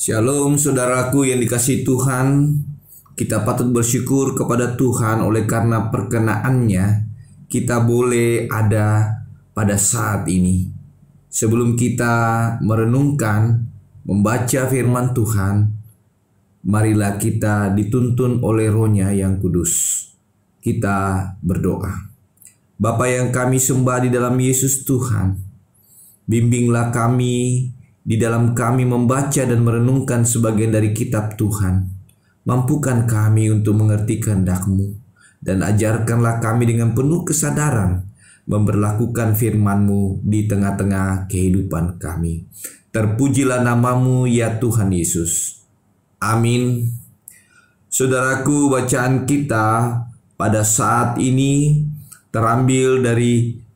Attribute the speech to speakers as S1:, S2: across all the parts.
S1: Shalom saudaraku yang dikasihi Tuhan. Kita patut bersyukur kepada Tuhan oleh karena perkenaannya kita boleh ada pada saat ini. Sebelum kita merenungkan, membaca firman Tuhan, marilah kita dituntun oleh Roh-Nya yang kudus. Kita berdoa. Bapa yang kami sembah di dalam Yesus Tuhan, bimbinglah kami di dalam kami membaca dan merenungkan sebagian dari kitab Tuhan. Mampukan kami untuk mengerti kehendak-Mu, dan ajarkanlah kami dengan penuh kesadaran memberlakukan firman-Mu di tengah-tengah kehidupan kami. Terpujilah nama-Mu ya Tuhan Yesus. Amin. Saudaraku, bacaan kita pada saat ini terambil dari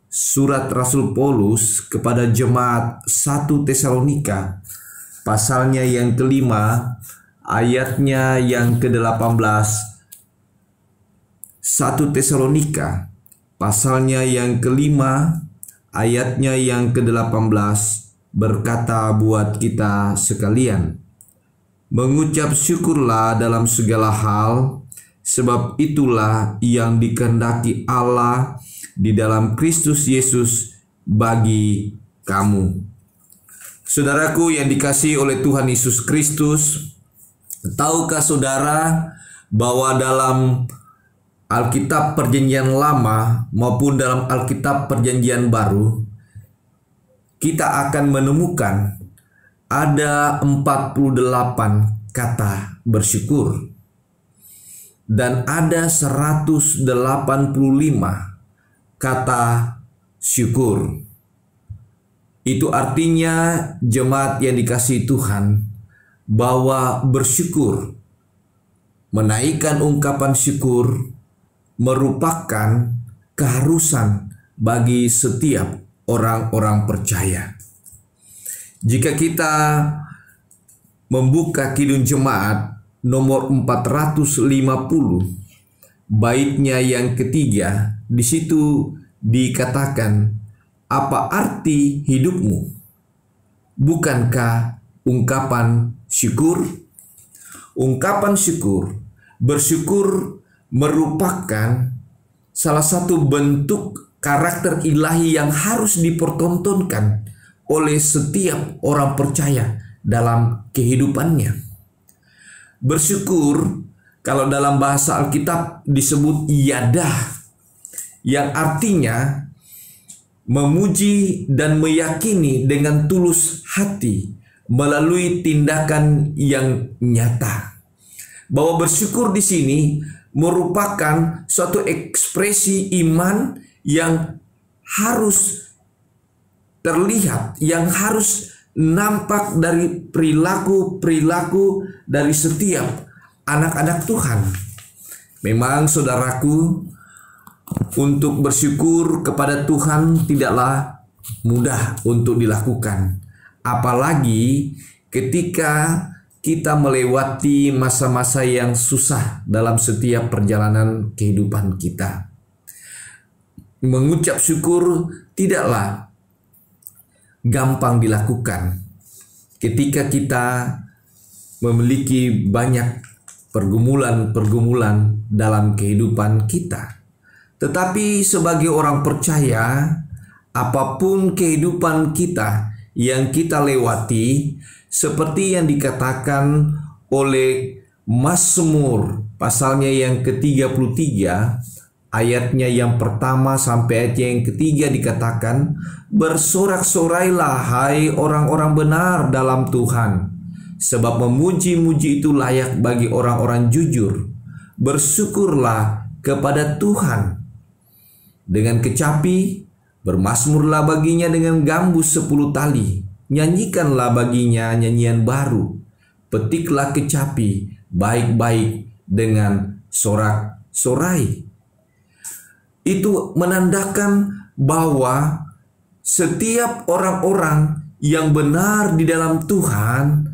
S1: Surat Rasul Paulus kepada jemaat 1 Tesalonika, pasalnya yang kelima, ayatnya yang ke-18. 1 Tesalonika, pasalnya yang kelima, ayatnya yang ke-18, berkata buat kita sekalian, mengucap syukurlah dalam segala hal, sebab itulah yang dikehendaki Allah di dalam Kristus Yesus bagi kamu. Saudaraku yang dikasihi oleh Tuhan Yesus Kristus, tahukah saudara bahwa dalam Alkitab Perjanjian Lama maupun dalam Alkitab Perjanjian Baru, kita akan menemukan ada 48 kata bersyukur dan ada 185 kata syukur. Itu artinya jemaat yang dikasihi Tuhan, bahwa bersyukur, menaikkan ungkapan syukur merupakan keharusan bagi setiap orang-orang percaya. Jika kita membuka Kidung Jemaat nomor 450, baitnya yang ketiga, di situ dikatakan, apa arti hidupmu? Bukankah ungkapan syukur? Ungkapan syukur, bersyukur merupakan salah satu bentuk karakter ilahi yang harus dipertontonkan oleh setiap orang percaya dalam kehidupannya. Bersyukur, kalau dalam bahasa Alkitab disebut iyadah, yang artinya memuji dan meyakini dengan tulus hati melalui tindakan yang nyata. Bahwa bersyukur di sini merupakan suatu ekspresi iman yang harus terlihat, yang harus nampak dari perilaku dari setiap anak-anak Tuhan. Memang saudaraku, untuk bersyukur kepada Tuhan tidaklah mudah untuk dilakukan, apalagi ketika kita melewati masa-masa yang susah dalam setiap perjalanan kehidupan kita. Mengucap syukur tidaklah gampang dilakukan ketika kita memiliki banyak pergumulan dalam kehidupan kita. Tetapi sebagai orang percaya, apapun kehidupan kita yang kita lewati, seperti yang dikatakan oleh Mazmur pasalnya yang ke-33, ayatnya yang pertama sampai ayat yang ketiga dikatakan, bersorak-sorailah hai orang-orang benar dalam Tuhan, sebab memuji-muji itu layak bagi orang-orang jujur. Bersyukurlah kepada Tuhan dengan kecapi, bermazmurlah baginya dengan gambus 10 tali, nyanyikanlah baginya nyanyian baru, petiklah kecapi baik-baik dengan sorak-sorai. Itu menandakan bahwa setiap orang-orang yang benar di dalam Tuhan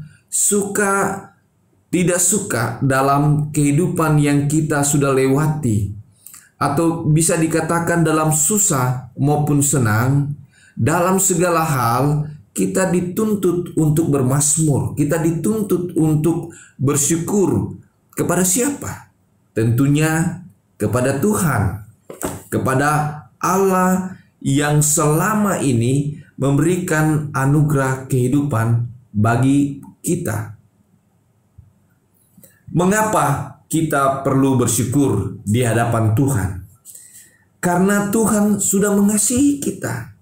S1: tidak suka dalam kehidupan yang kita sudah lewati, atau bisa dikatakan dalam susah maupun senang, dalam segala hal kita dituntut untuk bermazmur, kita dituntut untuk bersyukur kepada siapa? Tentunya kepada Tuhan, kepada Allah yang selama ini memberikan anugerah kehidupan bagi kita. Mengapa kita perlu bersyukur di hadapan Tuhan? Karena Tuhan sudah mengasihi kita.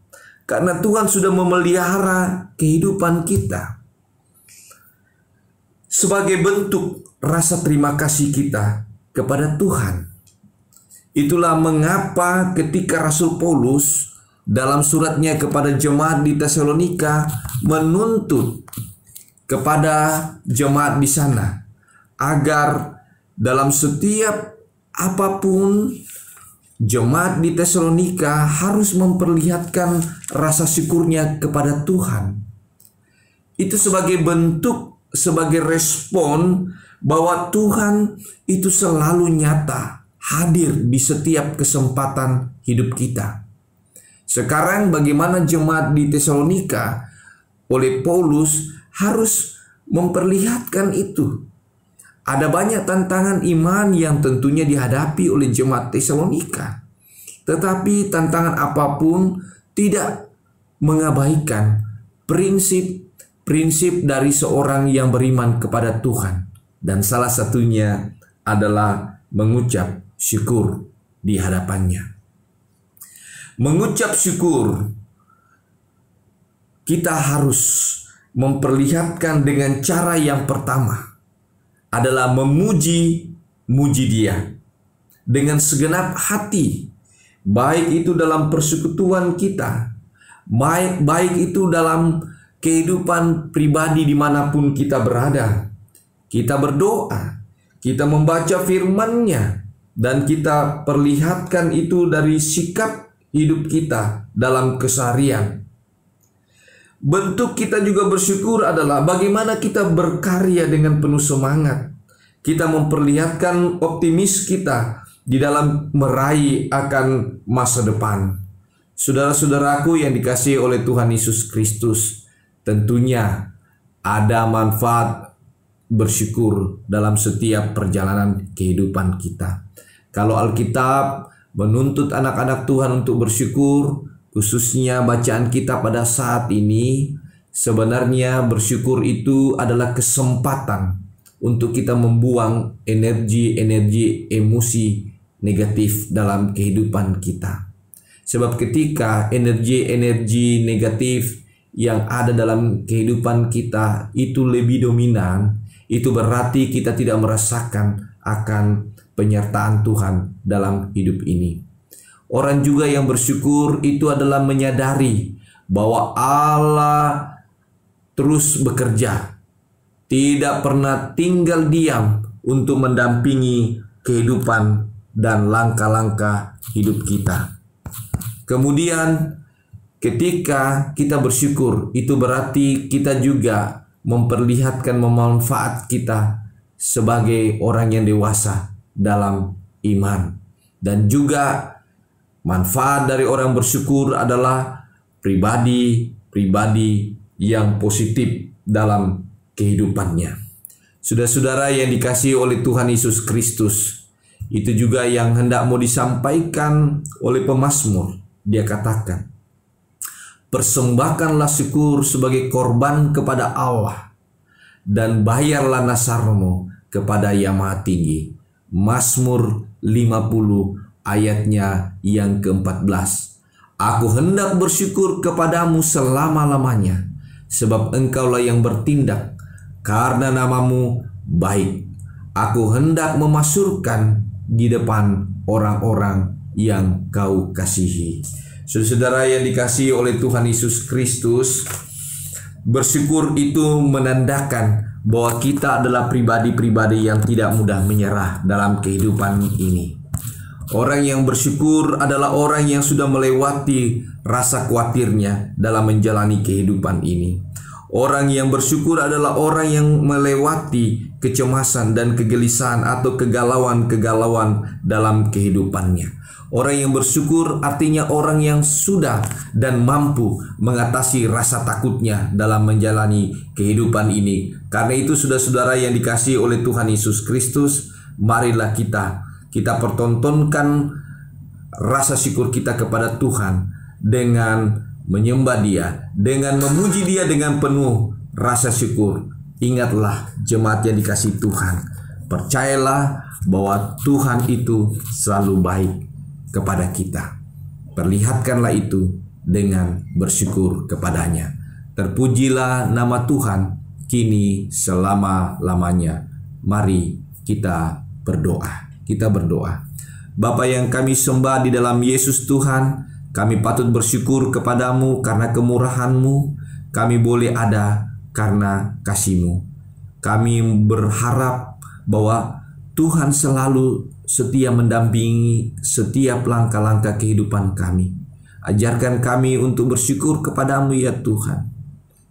S1: Karena Tuhan sudah memelihara kehidupan kita. Sebagai bentuk rasa terima kasih kita kepada Tuhan. Itulah mengapa ketika Rasul Paulus dalam suratnya kepada jemaat di Tesalonika menuntut kepada jemaat di sana agar dalam setiap apapun jemaat di Tesalonika harus memperlihatkan rasa syukurnya kepada Tuhan. Itu sebagai bentuk, sebagai respon bahwa Tuhan itu selalu nyata, hadir di setiap kesempatan hidup kita. Sekarang bagaimana jemaat di Tesalonika oleh Paulus harus memperlihatkan itu. Ada banyak tantangan iman yang tentunya dihadapi oleh jemaat Tesalonika. Tetapi tantangan apapun tidak mengabaikan prinsip-prinsip dari seorang yang beriman kepada Tuhan. Dan salah satunya adalah mengucap syukur di hadapannya. Mengucap syukur, kita harus memperlihatkan dengan cara yang pertama adalah memuji Dia dengan segenap hati, baik itu dalam persekutuan kita, baik itu dalam kehidupan pribadi dimanapun kita berada. Kita berdoa, kita membaca firman-Nya, dan kita perlihatkan itu dari sikap hidup kita dalam keseharian. Bentuk kita juga bersyukur adalah bagaimana kita berkarya dengan penuh semangat. Kita memperlihatkan optimis kita di dalam meraih akan masa depan. Saudara-saudaraku yang dikasihi oleh Tuhan Yesus Kristus, tentunya ada manfaat bersyukur dalam setiap perjalanan kehidupan kita. Kalau Alkitab menuntut anak-anak Tuhan untuk bersyukur, khususnya bacaan kita pada saat ini, sebenarnya bersyukur itu adalah kesempatan untuk kita membuang energi-energi emosi negatif dalam kehidupan kita. Sebab ketika energi-energi negatif yang ada dalam kehidupan kita itu lebih dominan, itu berarti kita tidak merasakan akan penyertaan Tuhan dalam hidup ini. Orang juga yang bersyukur itu adalah menyadari bahwa Allah terus bekerja, tidak pernah tinggal diam untuk mendampingi kehidupan dan langkah-langkah hidup kita. Kemudian ketika kita bersyukur, itu berarti kita juga memperlihatkan manfaat kita sebagai orang yang dewasa dalam iman. Dan juga manfaat dari orang bersyukur adalah pribadi yang positif dalam kehidupannya. Saudara-saudara yang dikasihi oleh Tuhan Yesus Kristus, itu juga yang hendak mau disampaikan oleh pemazmur. Dia katakan, persembahkanlah syukur sebagai korban kepada Allah, dan bayarlah nasarmu kepada Yang Maha Tinggi. Mazmur 50 ayatnya yang ke-14. Aku hendak bersyukur kepadamu selama-lamanya, sebab engkaulah yang bertindak, karena namamu baik. Aku hendak memasyurkan di depan orang-orang yang kau kasihi. Saudara yang dikasihi oleh Tuhan Yesus Kristus, bersyukur itu menandakan bahwa kita adalah pribadi-pribadi yang tidak mudah menyerah dalam kehidupan ini. Orang yang bersyukur adalah orang yang sudah melewati rasa khawatirnya dalam menjalani kehidupan ini. Orang yang bersyukur adalah orang yang melewati kecemasan dan kegelisahan atau kegalauan-kegalauan dalam kehidupannya. Orang yang bersyukur artinya orang yang sudah dan mampu mengatasi rasa takutnya dalam menjalani kehidupan ini. Karena itu, saudara-saudara yang dikasihi oleh Tuhan Yesus Kristus, marilah kita pertontonkan rasa syukur kita kepada Tuhan dengan menyembah Dia, dengan memuji Dia dengan penuh rasa syukur. Ingatlah jemaat yang dikasihi Tuhan, percayalah bahwa Tuhan itu selalu baik kepada kita. Perlihatkanlah itu dengan bersyukur kepadanya. Terpujilah nama Tuhan kini selama-lamanya. Mari kita berdoa. Kita berdoa. Bapa yang kami sembah di dalam Yesus Tuhan, kami patut bersyukur kepadamu karena kemurahan-Mu. Kami boleh ada karena kasih-Mu. Kami berharap bahwa Tuhan selalu setia mendampingi setiap langkah-langkah kehidupan kami. Ajarkan kami untuk bersyukur kepadamu ya Tuhan.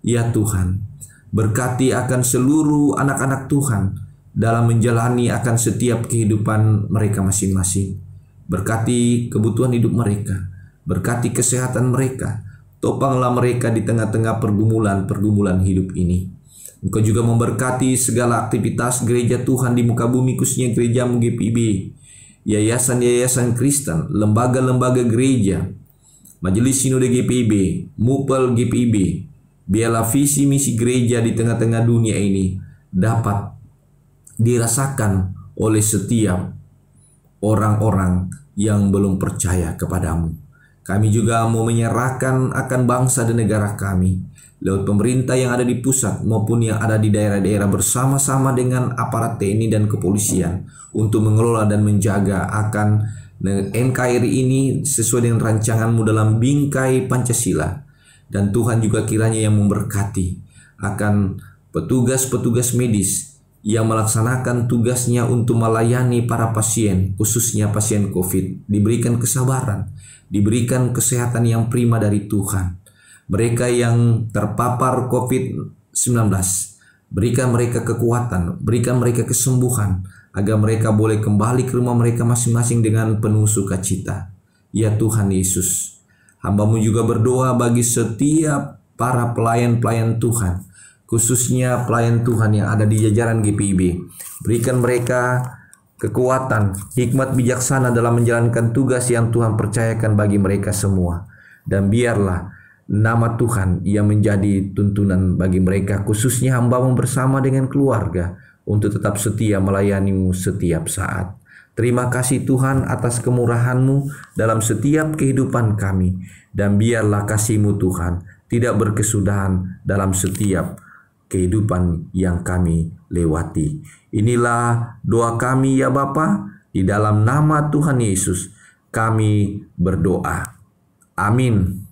S1: Ya Tuhan, berkati akan seluruh anak-anak Tuhan dalam menjalani akan setiap kehidupan mereka masing-masing. Berkati kebutuhan hidup mereka. Berkati kesehatan mereka. Topanglah mereka di tengah-tengah pergumulan hidup ini. Engkau juga memberkati segala aktivitas gereja Tuhan di muka bumi, khususnya gereja GPIB, yayasan-yayasan Kristen, lembaga-lembaga gereja, Majelis Sinode GPIB, MUPEL GPIB. Biarlah visi misi gereja di tengah-tengah dunia ini dapat dirasakan oleh setiap orang-orang yang belum percaya kepadamu. Kami juga mau menyerahkan akan bangsa dan negara kami lewat pemerintah yang ada di pusat maupun yang ada di daerah-daerah bersama-sama dengan aparat TNI dan kepolisian untuk mengelola dan menjaga akan NKRI ini sesuai dengan rancangan-Mu dalam bingkai Pancasila. Dan Tuhan juga kiranya yang memberkati akan petugas-petugas medis yang melaksanakan tugasnya untuk melayani para pasien, khususnya pasien COVID, diberikan kesabaran, diberikan kesehatan yang prima dari Tuhan. Mereka yang terpapar COVID-19, berikan mereka kekuatan, berikan mereka kesembuhan, agar mereka boleh kembali ke rumah mereka masing-masing dengan penuh sukacita. Ya Tuhan Yesus, hamba-Mu juga berdoa bagi setiap para pelayan-pelayan Tuhan, khususnya pelayan Tuhan yang ada di jajaran GPIB. Berikan mereka kekuatan, hikmat bijaksana dalam menjalankan tugas yang Tuhan percayakan bagi mereka semua. Dan biarlah nama Tuhan yang menjadi tuntunan bagi mereka, khususnya hamba-Mu bersama dengan keluarga, untuk tetap setia melayani-Mu setiap saat. Terima kasih Tuhan atas kemurahan-Mu dalam setiap kehidupan kami. Dan biarlah kasih-Mu Tuhan tidak berkesudahan dalam setiap kehidupan yang kami lewati. Inilah doa kami ya Bapa, di dalam nama Tuhan Yesus kami berdoa. Amin.